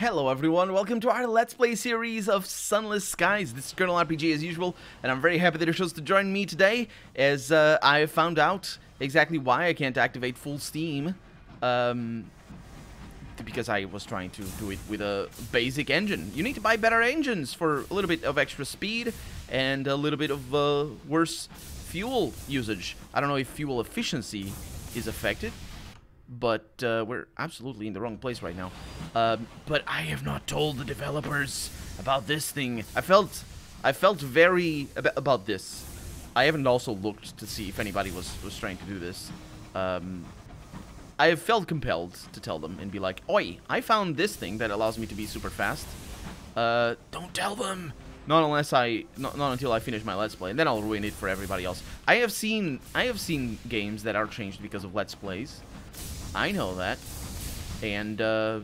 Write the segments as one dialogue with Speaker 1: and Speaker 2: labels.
Speaker 1: Hello everyone, welcome to our Let's Play series of Sunless Skies. This is Colonel RPG as usual, and I'm very happy that you're chose to join me today, as I found out exactly why I can't activate full steam, because I was trying to do it with a basic engine. You need to buy better engines for a little bit of extra speed, and a little bit of worse fuel usage. I don't know if fuel efficiency is affected, but we're absolutely in the wrong place right now. But I have not told the developers about this thing. I felt very about this. I haven't also looked to see if anybody was trying to do this. I have felt compelled to tell them and be like, "Oi, I found this thing that allows me to be super fast." Don't tell them. Not until I finish my Let's Play, and then I'll ruin it for everybody else. I have seen games that are changed because of Let's Plays. I know that, and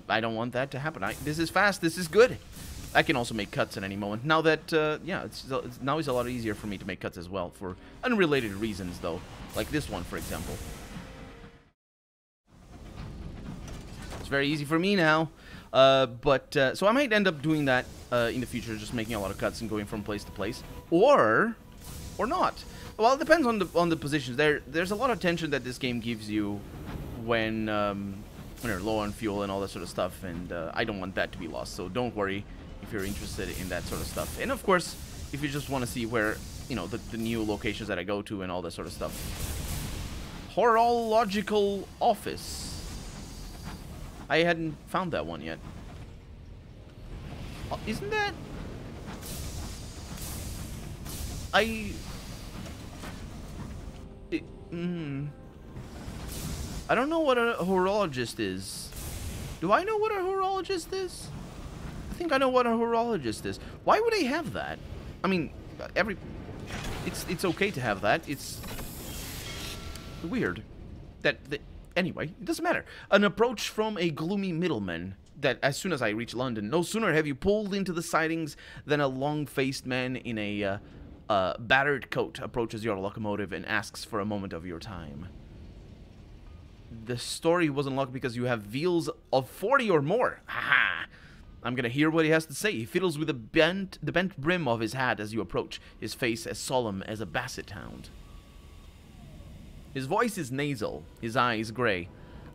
Speaker 1: I don't want that to happen. This is fast. This is good. I can also make cuts at any moment. Now that, now it's a lot easier for me to make cuts as well, for unrelated reasons, though. Like this one, for example. It's very easy for me now. So I might end up doing that in the future, just making a lot of cuts and going from place to place. Or not. Well, it depends on the positions. There's a lot of tension that this game gives you when you're low on fuel and all that sort of stuff, and I don't want that to be lost, so don't worry if you're interested in that sort of stuff. And of course, if you just want to see where, you know, the new locations that I go to and all that sort of stuff. Horological office. I hadn't found that one yet. Isn't that... I don't know what a horologist is. Do I know what a horologist is? I think I know what a horologist is. Why would they have that? I mean, it's okay to have that. It's weird. Anyway, it doesn't matter. An approach from a gloomy middleman. That as soon as I reach London, no sooner have you pulled into the sidings than a long-faced man in a battered coat approaches your locomotive and asks for a moment of your time. The story was unlocked because you have wheels of 40 or more. Haha! I'm gonna hear what he has to say. He fiddles with the bent brim of his hat as you approach, his face as solemn as a basset hound. His voice is nasal, his eyes gray.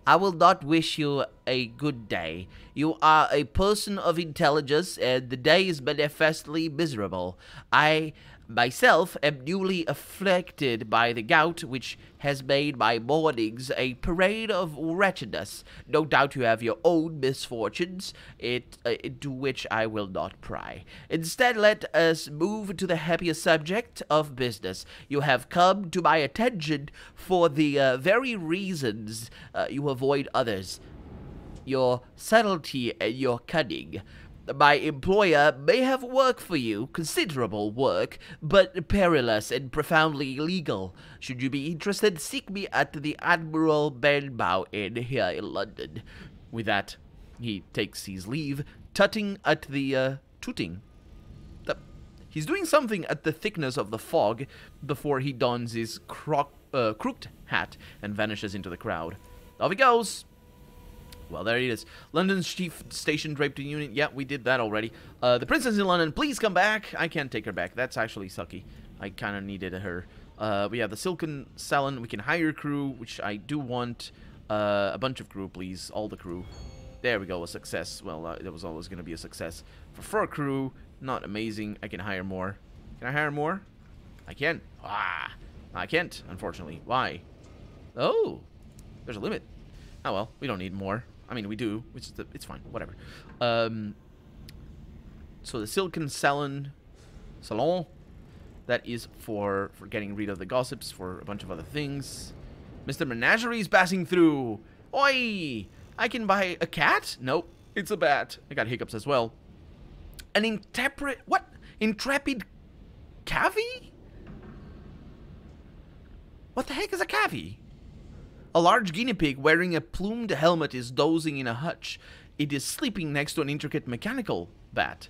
Speaker 1: I will not wish you a good day. You are a person of intelligence, and the day is manifestly miserable. I myself am newly afflicted by the gout, which has made my mornings a parade of wretchedness. No doubt you have your own misfortunes, into which I will not pry. Instead, let us move to the happier subject of business. You have come to my attention for the very reasons you avoid others. Your subtlety and your cunning. My employer may have work for you, considerable work, but perilous and profoundly illegal. Should you be interested, seek me at the Admiral Inn here in London. With that, he takes his leave, tutting at the, he's doing something at the thickness of the fog before he dons his crooked hat and vanishes into the crowd. Off he goes! Well, there he is. London's chief station draped in unit. Yeah, we did that already. The princess in London, please come back. I can't take her back. That's actually sucky. I kind of needed her. We have the Silken Salon. We can hire crew, which I do want. A bunch of crew, please. All the crew. There we go. A success. Well, that was always going to be a success. For fur crew, not amazing. I can hire more. Can I hire more? I can. Ah, I can't, unfortunately. Why? Oh, there's a limit. Oh, well, we don't need more. I mean, we do, which is it's fine, whatever. So the Silken Salon, that is for getting rid of the gossips, for a bunch of other things. Mr. Menagerie is passing through. Oi! I can buy a cat? Nope, it's a bat. I got hiccups as well. An intrepid cavy? What the heck is a cavy? A large guinea pig wearing a plumed helmet is dozing in a hutch. It is sleeping next to an intricate mechanical bat.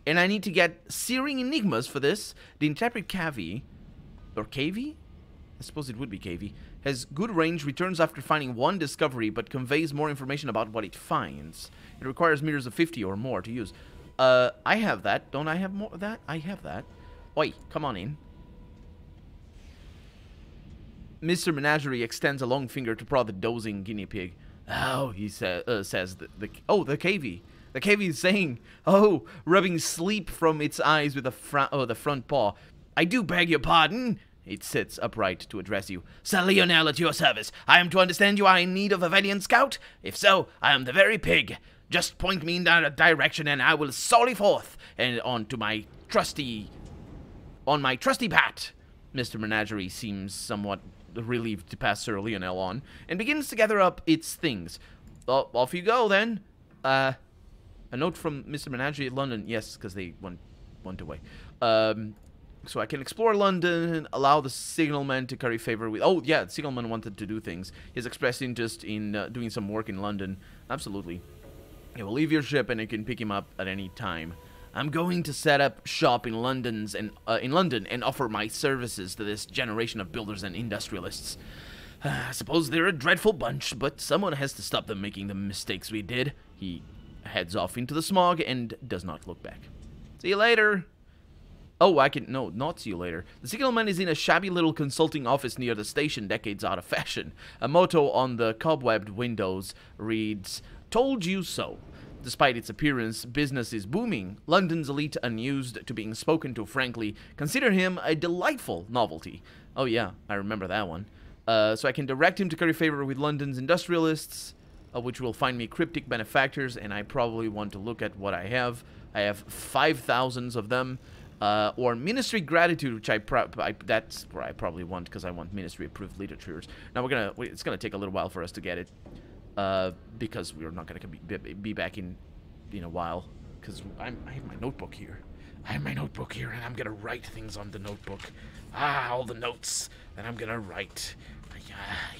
Speaker 1: And I need to get searing enigmas for this. The intrepid cavy, or cavy? I suppose it would be cavey. Has good range, returns after finding one discovery, but conveys more information about what it finds. It requires meters of 50 or more to use. I have that. Don't I have more of that? I have that. Oi, come on in. Mr. Menagerie extends a long finger to prod the dozing guinea pig. Oh, he says the cavey. The cavey is saying, oh, rubbing sleep from its eyes with the front paw. I do beg your pardon. It sits upright to address you. Sir Lionel, at your service. I am to understand you are in need of a valiant scout? If so, I am the very pig. Just point me in that direction and I will sally forth and on my trusty bat. Mr. Menagerie seems somewhat relieved to pass Sir Lionel on and begins to gather up its things. Well, off you go then. A note from Mr. Menagerie at London. Yes, because they went away. So I can explore London and allow the Signalman to curry favor with... Oh, yeah, the Signalman wanted to do things. He's expressed interest in doing some work in London. Absolutely. He will leave your ship and you can pick him up at any time. I'm going to set up shop in London and offer my services to this generation of builders and industrialists. I suppose they're a dreadful bunch, but someone has to stop them making the mistakes we did. He heads off into the smog and does not look back. See you later. Oh, no, not see you later. The Signalman is in a shabby little consulting office near the station, decades out of fashion. A motto on the cobwebbed windows reads, "Told you so." Despite its appearance, business is booming. London's elite, unused to being spoken to frankly, consider him a delightful novelty. Oh yeah, I remember that one. So I can direct him to curry favor with London's industrialists, which will find me cryptic benefactors, and I probably want to look at what I have. I have 5,000 of them. Or Ministry Gratitude, which that's where I probably want, because I want Ministry-approved literatures. Now it's gonna take a little while for us to get it, because we're not gonna be back in a while, because I have my notebook here. And I'm gonna write things on the notebook. All the notes that I'm gonna write.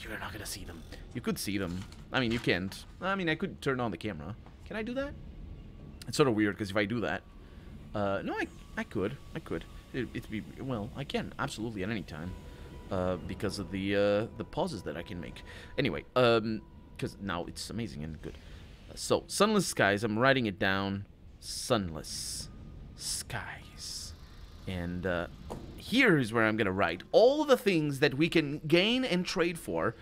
Speaker 1: You're not gonna see them. You could see them. I mean, you can't. I mean, I could turn on the camera. Can I do that? It's sort of weird, because if I do that, no, I could. Well, I can, absolutely, at any time. Because of the pauses that I can make. Anyway, because now it's amazing and good. So, Sunless Skies, I'm writing it down. Sunless Skies. And, here is where I'm gonna write all the things that we can gain and trade for,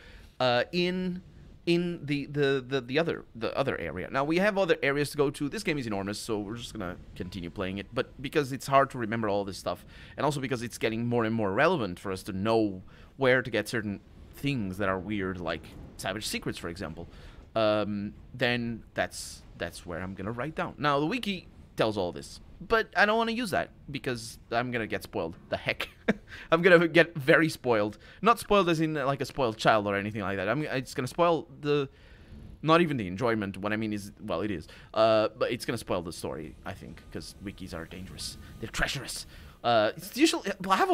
Speaker 1: in the other area. Now we have other areas to go to. This game is enormous, so we're just gonna continue playing it. But because it's hard to remember all this stuff, and also because it's getting more and more relevant for us to know where to get certain things that are weird, like Savage Secrets, for example, then that's where I'm gonna write down. Now the wiki tells all this, but I don't want to use that because I'm gonna get spoiled. The heck, I'm gonna get very spoiled. Not spoiled as in like a spoiled child or anything like that. It's gonna spoil not even the enjoyment. What I mean is, well, it is, but it's gonna spoil the story, I think, because wikis are dangerous. They're treacherous. It's usually half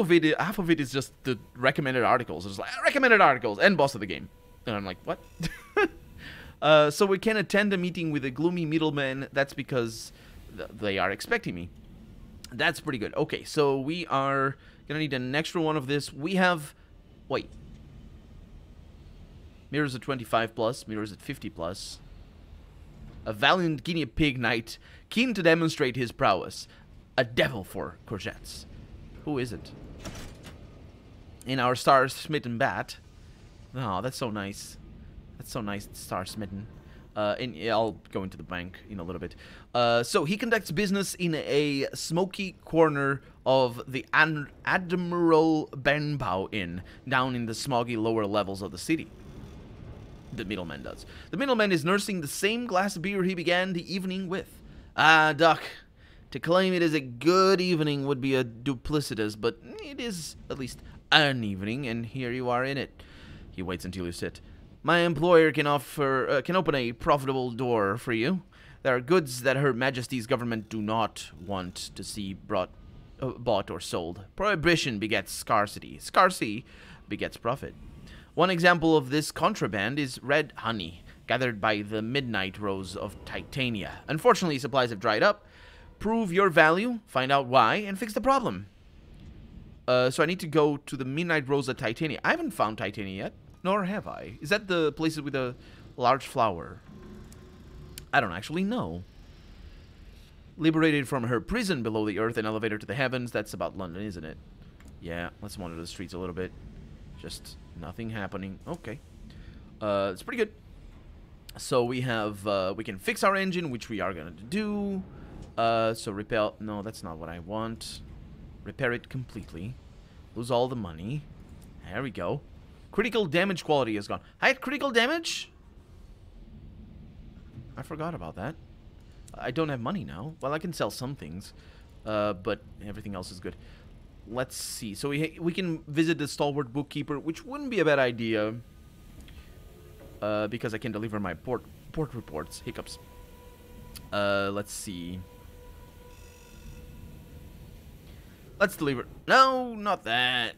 Speaker 1: of it is just the recommended articles. It's like recommended articles and boss of the game, and I'm like, what? So we can attend a meeting with a gloomy middleman. That's because they are expecting me. That's pretty good. Okay, so we are gonna need an extra one of this. We have, wait, mirrors at 25 plus, mirrors at 50 plus. A valiant guinea pig knight, keen to demonstrate his prowess. A devil for courgettes. Who is it? In our star-smitten bat. Oh, that's so nice. That's so nice, star-smitten. And yeah, I'll go into the bank in a little bit. So he conducts business in a smoky corner of the Admiral Benbow Inn, down in the smoggy lower levels of the city. The middleman does. The middleman is nursing the same glass of beer he began the evening with. Ah, Doc, to claim it is a good evening would be a duplicitous, but it is at least an evening, and here you are in it. He waits until you sit. My employer can open a profitable door for you. There are goods that Her Majesty's government do not want to see bought or sold. Prohibition begets scarcity. Scarcity begets profit. One example of this contraband is red honey, gathered by the midnight rose of Titania. Unfortunately, supplies have dried up. Prove your value, find out why, and fix the problem. So I need to go to the Midnight Rosa Titania. I haven't found Titania yet, nor have I. Is that the place with a large flower? I don't actually know. Liberated from her prison below the earth and elevated to the heavens. That's about London, isn't it? Yeah, let's monitor the streets a little bit. Just nothing happening. Okay. It's pretty good. So we have, we can fix our engine, which we are going to do. So repel. No, that's not what I want. Repair it completely. Lose all the money. There we go. Critical damage quality is gone. I had critical damage? I forgot about that. I don't have money now. Well, I can sell some things. But everything else is good. Let's see. So we can visit the Stalwart Bookkeeper, which wouldn't be a bad idea. Because I can deliver my port reports. Hiccups. Let's see. Let's deliver. No, not that.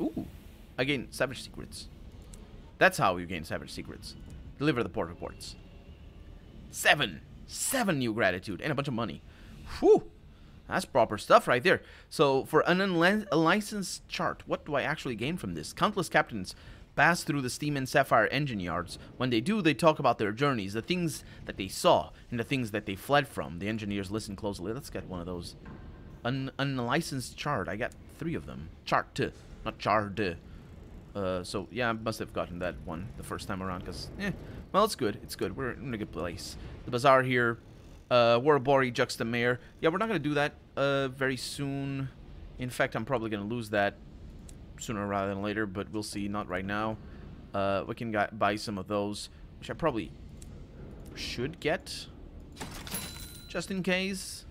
Speaker 1: Ooh. I gain Savage Secrets. That's how you gain Savage Secrets. Deliver the port reports. 7 new gratitude and a bunch of money. Whew. That's proper stuff right there. So, for an unlicensed chart, what do I actually gain from this? Countless captains pass through the Steam and Sapphire engine yards. When they do, they talk about their journeys, the things that they saw, and the things that they fled from. The engineers listen closely. Let's get one of those. Unlicensed chart. I got 3 of them. Chart, not chard. So, yeah, I must have gotten that one the first time around, because, well, it's good. It's good. We're in a good place. The bazaar here. Warabori Juxtamare. Yeah, we're not going to do that very soon. In fact, I'm probably going to lose that sooner rather than later, but we'll see. Not right now. We can buy some of those, which I probably should get, just in case.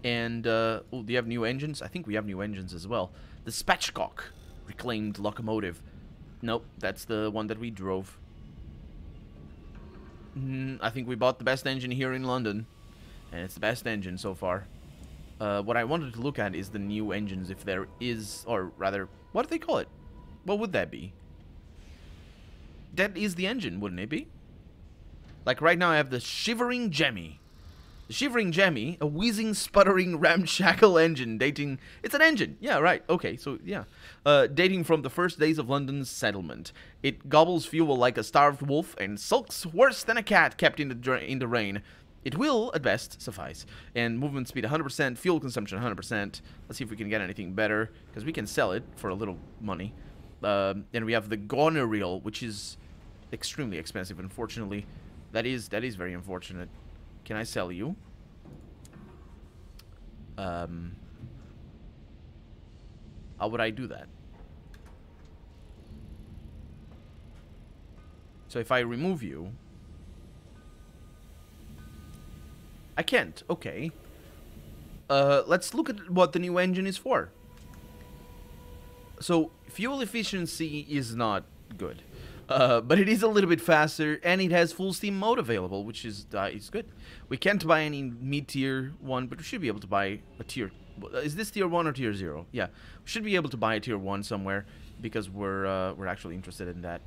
Speaker 1: And, oh, do you have new engines? I think we have new engines as well. The Spatchcock reclaimed locomotive. Nope, that's the one that we drove. I think we bought the best engine here in London, and it's the best engine so far. What I wanted to look at is the new engines, if there is, or rather, what do they call it? What would that be? That is the engine, wouldn't it be? Like right now I have the Shivering Jemmy. The Shivering Jemmy, a wheezing, sputtering, ramshackle engine dating... It's an engine! Yeah, right. Okay, so, yeah. Dating from the first days of London's settlement. It gobbles fuel like a starved wolf and sulks worse than a cat kept in the rain. It will, at best, suffice. And movement speed 100%, fuel consumption 100%. Let's see if we can get anything better, because we can sell it for a little money. And we have the Goneril, which is extremely expensive, unfortunately. That is very unfortunate. Can I sell you? How would I do that? So if I remove you... I can't. Okay. Let's look at what the new engine is for. So, fuel efficiency is not good. But it is a little bit faster, and it has full steam mode available, which is good. We can't buy any mid-tier one, but we should be able to buy a tier... Is this tier 1 or tier 0? Yeah, we should be able to buy a tier 1 somewhere, because we're actually interested in that.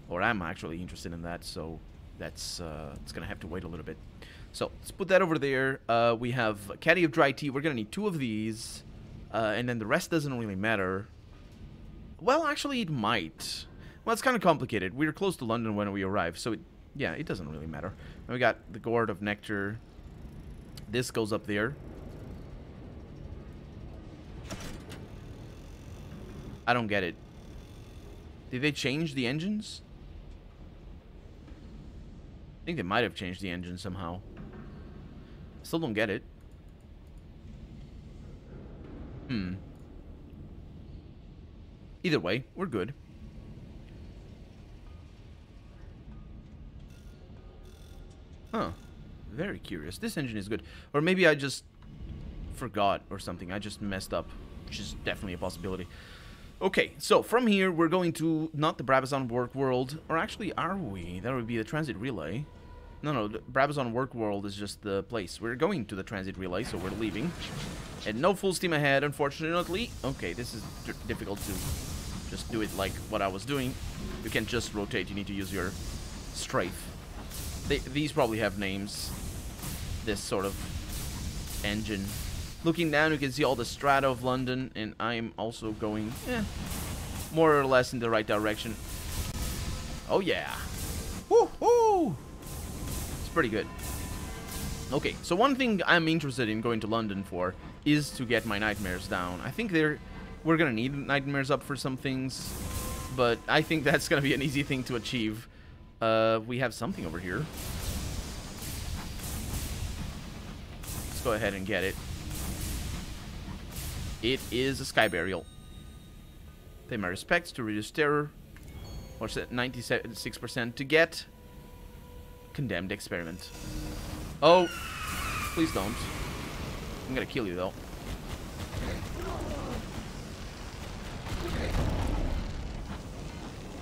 Speaker 1: Or I'm actually interested in that, so that's it's going to have to wait a little bit. So, let's put that over there. We have a caddy of dry tea. We're going to need 2 of these, and then the rest doesn't really matter. Well, actually, it might... Well, it's kind of complicated. We were close to London when we arrived, so yeah, it doesn't really matter. And we got the gourd of nectar. This goes up there. I don't get it. Did they change the engines? I think they might have changed the engine somehow. Still don't get it. Either way, we're good. Huh. Very curious. This engine is good. Or maybe I just forgot or something. I just messed up, which is definitely a possibility. Okay, so from here, we're going to not the Brabazon Work World. Or actually, are we? That would be the Transit Relay. No, the Brabazon Work World is just the place. We're going to the Transit Relay, so we're leaving. And no full steam ahead, unfortunately. Okay, this is difficult to just do it like what I was doing. You can't just rotate. You need to use your strafe. These probably have names. This sort of engine. Looking down, you can see all the strata of London, and I'm also going, more or less in the right direction. Oh yeah. Woo-hoo! It's pretty good. Okay, so one thing I'm interested in going to London for is to get my nightmares down. I think we're gonna need nightmares up for some things, but I think that's gonna be an easy thing to achieve. We have something over here. Let's go ahead and get it. It is a sky burial. Pay my respects to reduce terror. What's that? 96% to get. Condemned experiment. Oh, please don't. I'm gonna kill you though.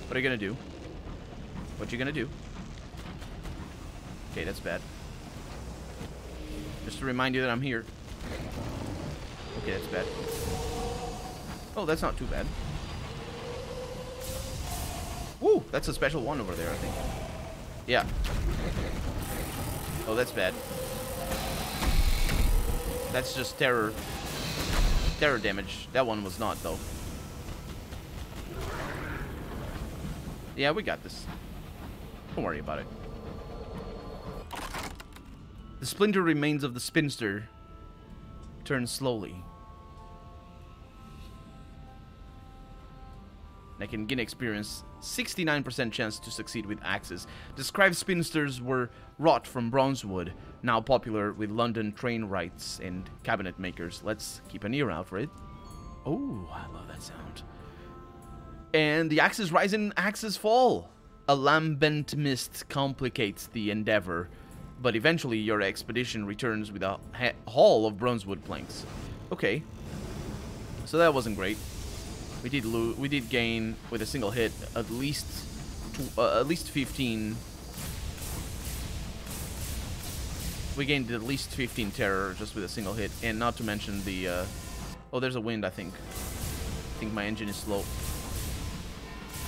Speaker 1: What are you gonna do? What you gonna do? Okay, that's bad. Just to remind you that I'm here. Okay, that's bad. Oh, that's not too bad. Woo, that's a special one over there, I think. Yeah. Oh, that's bad. That's just terror damage. That one was not, though. Yeah, we got this. Don't worry about it. The splinter remains of the spinster turn slowly. And I can gain experience. 69% chance to succeed with axes. Described spinsters were wrought from bronze wood, now popular with London train wrights and cabinet makers. Let's keep an ear out for it. Oh, I love that sound. And the axes rise and axes fall. A lambent mist complicates the endeavor, but eventually your expedition returns with a haul of bronzewood planks. Okay, so that wasn't great. We did gain with a single hit at least 15. We gained at least 15 terror just with a single hit, and not to mention the. Oh, there's a wind. I think my engine is slow.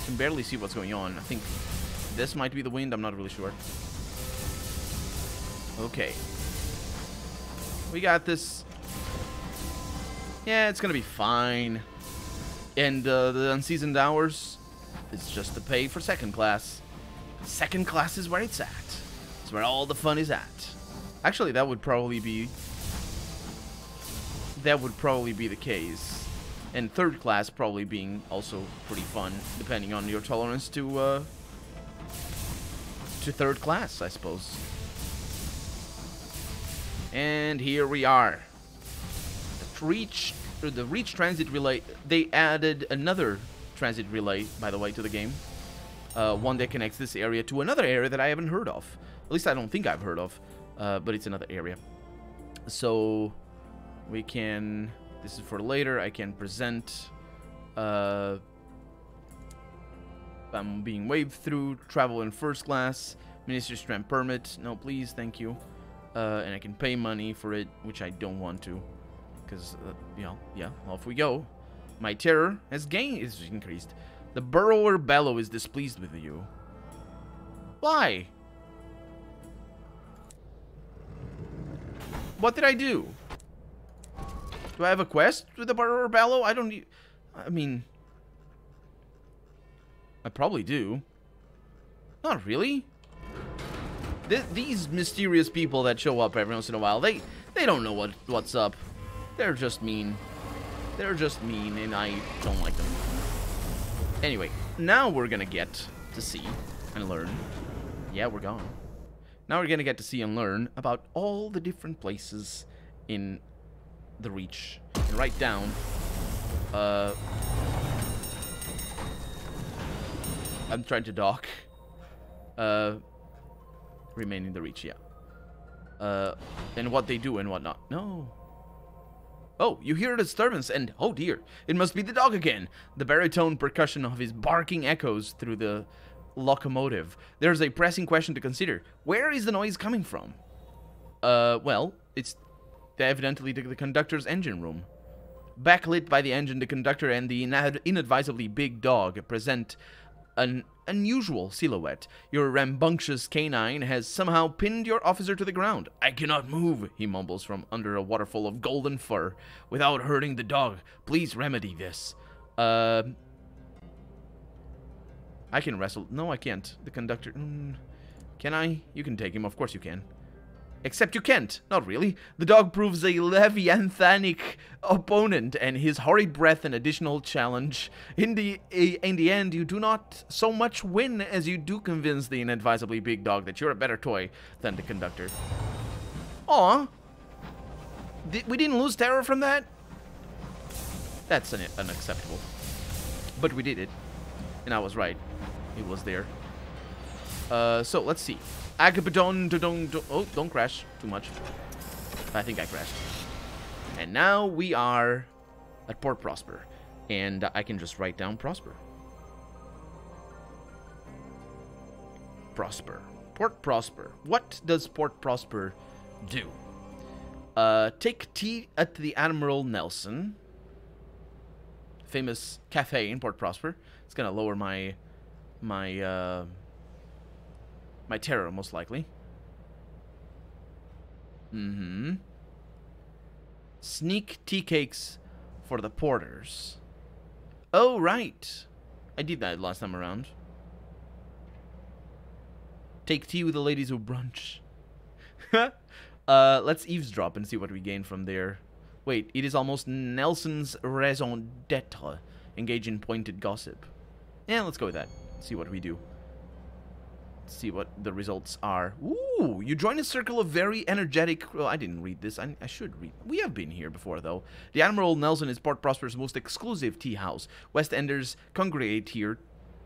Speaker 1: I can barely see what's going on. I think this might be the wind. I'm not really sure. Okay, we got this. Yeah, it's gonna be fine. And the unseasoned hours is just the pay for second class. Second class is where it's at. It's where all the fun is at. Actually, that would probably be the case. And third class probably being also pretty fun, depending on your tolerance to third class, I suppose. And here we are. The Reach Transit Relay. They added another transit relay, by the way, to the game. One that connects this area to another area that I haven't heard of. At least I don't think I've heard of. But it's another area. So we can. This is for later. I can present. I'm being waved through. Travel in first class. Minister's Tramp permit. No, please, thank you. And I can pay money for it, which I don't want to. Because, you know, yeah, off we go. My terror is increased. The burrower bellow is displeased with you. Why? What did I do? Do I have a quest with the burrower bellow? I don't need... I mean... I probably do. Not really. These mysterious people that show up every once in a while, they don't know what's up. They're just mean. They're just mean, and I don't like them. Anyway, now we're gonna get to see and learn. Yeah, we're gone. Now we're gonna get to see and learn about all the different places in the Reach. And write down. I'm trying to dock. Remain in the Reach, yeah. And what they do and whatnot. No. Oh, you hear a disturbance, and oh dear, it must be the dog again. The baritone percussion of his barking echoes through the locomotive. There's a pressing question to consider. Where is the noise coming from? Well, it's evidently the conductor's engine room. Backlit by the engine, the conductor and the inadvisably big dog present an unusual silhouette. Your rambunctious canine has somehow pinned your officer to the ground. I cannot move, he mumbles from under a waterfall of golden fur. Without hurting the dog, please remedy this. I can wrestle. No, I can't. The conductor... Can I? You can take him. Of course you can. Except you can't. Not really. The dog proves a leviathanic opponent, and his hurried breath an additional challenge. In the end, you do not so much win as you do convince the inadvisably big dog that you're a better toy than the conductor. Aw. We didn't lose terror from that? That's unacceptable. But we did it. And I was right. It was there. So, let's see. Oh, don't crash too much. I think I crashed. And now we are at Port Prosper. And I can just write down Prosper. Prosper. Port Prosper. What does Port Prosper do? Take tea at the Admiral Nelson. Famous cafe in Port Prosper. It's gonna lower my terror, most likely. Sneak tea cakes for the porters. Oh, right. I did that last time around. Take tea with the ladies who brunch. Let's eavesdrop and see what we gain from there. Wait, it is almost Nelson's raison d'etre. Engage in pointed gossip. Yeah, let's go with that. See what we do. See what the results are. Ooh, you join a circle of very energetic... Well, I didn't read this. I should read. We have been here before, though. The Admiral Nelson is Port Prosper's most exclusive tea house. West Enders congregate here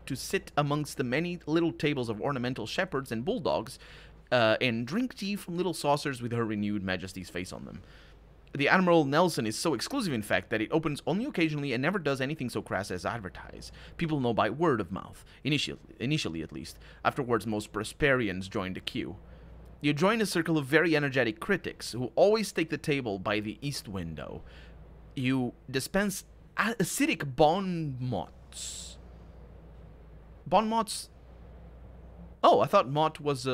Speaker 1: to sit amongst the many little tables of ornamental shepherds and bulldogs and drink tea from little saucers with Her Renewed Majesty's face on them. The Admiral Nelson is so exclusive, in fact, that it opens only occasionally and never does anything so crass as advertise. People know by word of mouth, initially at least. Afterwards, most Prosperians join the queue. You join a circle of very energetic critics who always take the table by the east window. You dispense acidic bon mots. Bon mots? Oh, I thought mot was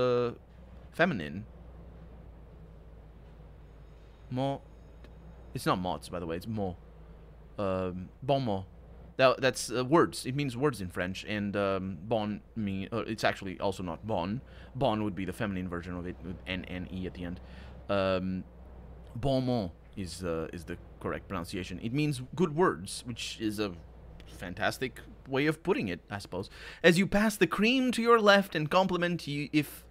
Speaker 1: feminine. Mot. It's not mots, by the way. It's mot. Bon mot. That's words. It means words in French. And bon mean. It's actually also not bon. Bon would be the feminine version of it with N-N-E at the end. Bon mot is the correct pronunciation. It means good words, which is a fantastic way of putting it, I suppose. As you pass the cream to your left and compliments if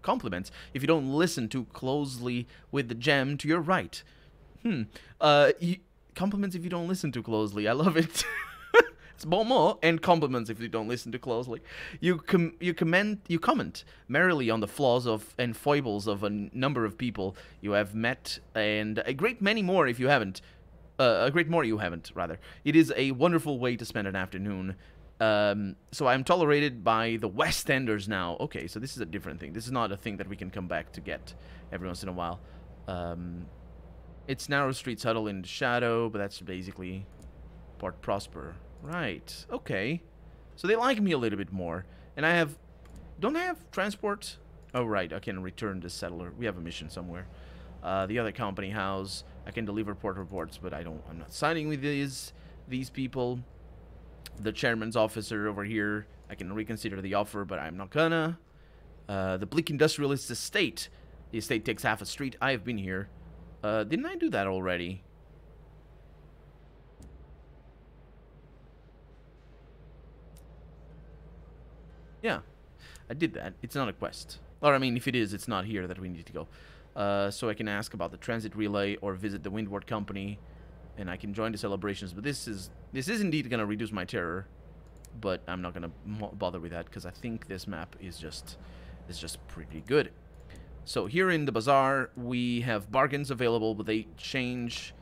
Speaker 1: you don't listen too closely with the gem to your right. Compliments if you don't listen too closely. I love it. It's bon mot, and compliments if you don't listen too closely. You comment merrily on the flaws and foibles of a number of people you have met, and a great many more if you haven't. A great more you haven't, rather. It is a wonderful way to spend an afternoon. So I'm tolerated by the West Enders now. Okay, so this is a different thing. This is not a thing that we can come back to get every once in a while. It's narrow streets huddle in the shadow, but that's basically Port Prosper. Right, okay. So they like me a little bit more. And I have... Don't I have transport? Oh, right, I can return the settler. We have a mission somewhere. The other company house, I can deliver port reports, but I'm not signing with these people. The chairman's officer over here, I can reconsider the offer, but I'm not gonna. The Bleak Industrialist estate. The estate takes half a street. I have been here. Didn't I do that already? Yeah, I did that. It's not a quest. Or, I mean, if it is, it's not here that we need to go. So I can ask about the transit relay or visit the Windward company, and I can join the celebrations. But this is indeed going to reduce my terror, but I'm not going to bother with that because I think this map is just pretty good. So here in the bazaar, we have bargains available, but they change.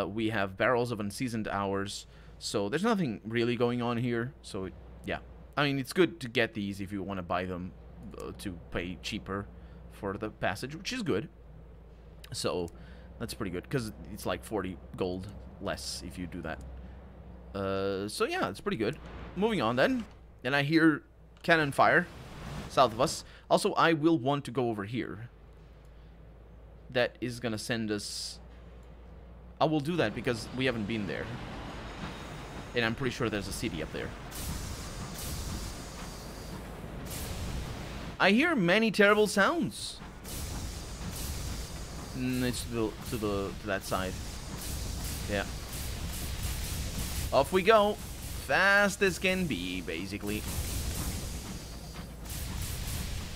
Speaker 1: We have barrels of unseasoned hours, so there's nothing really going on here. So, yeah. I mean, it's good to get these if you want to buy them to pay cheaper for the passage, which is good. So, that's pretty good, because it's like 40 gold less if you do that. So, yeah, it's pretty good. Moving on, then. And I hear cannon fire south of us. Also, I will want to go over here. That is gonna send us... I will do that because we haven't been there. And I'm pretty sure there's a city up there. I hear many terrible sounds. It's to that side. Yeah. Off we go. Fast as can be, basically.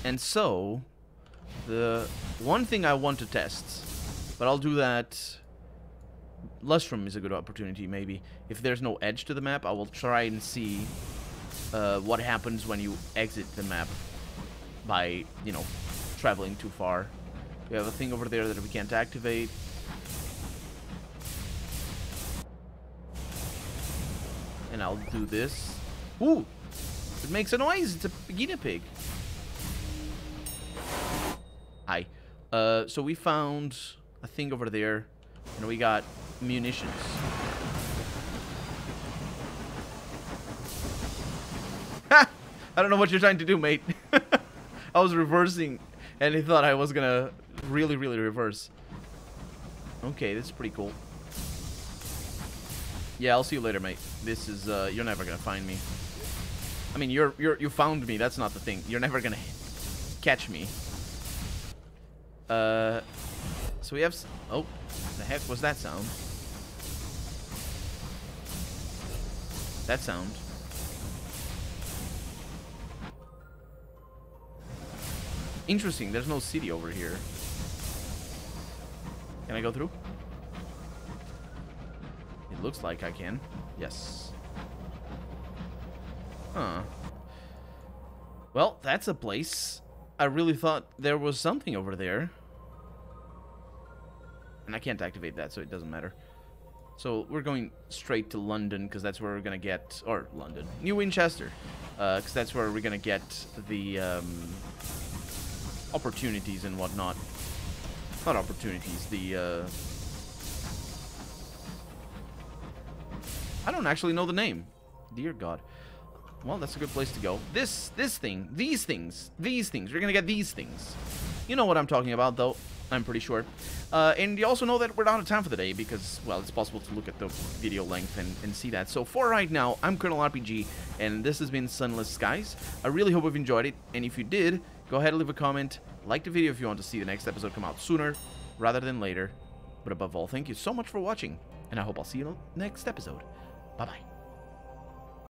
Speaker 1: And so, the one thing I want to test, but I'll do that... Lustrum is a good opportunity, maybe. If there's no edge to the map, I will try and see what happens when you exit the map by, you know, traveling too far. We have a thing over there that we can't activate. And I'll do this. Ooh! It makes a noise! It's a guinea pig. Hi. So we found a thing over there. And we got munitions. Ha! I don't know what you're trying to do, mate. I was reversing, and he thought I was gonna really reverse. Okay, this is pretty cool. Yeah, I'll see you later, mate. This is, you're never gonna find me. I mean, you found me, that's not the thing. You're never gonna catch me. So we have... Oh, the heck was that sound? That sound. Interesting, there's no city over here. Can I go through? It looks like I can. Yes. Huh. Well, that's a place. I really thought there was something over there. And I can't activate that, so it doesn't matter. So we're going straight to London, because that's where we're going to get... Or London. New Winchester. Because that's where we're going to get the opportunities and whatnot. Not opportunities, the... I don't actually know the name. Dear God. Well, that's a good place to go. This thing, these things. You're gonna get these things. You know what I'm talking about, though. I'm pretty sure. And you also know that we're out of time for the day because, well, it's possible to look at the video length and see that. So for right now, I'm Colonel RPG, and this has been Sunless Skies. I really hope you've enjoyed it, and if you did, go ahead and leave a comment. Like the video if you want to see the next episode come out sooner rather than later. But above all, thank you so much for watching, and I hope I'll see you in the next episode. Bye-bye.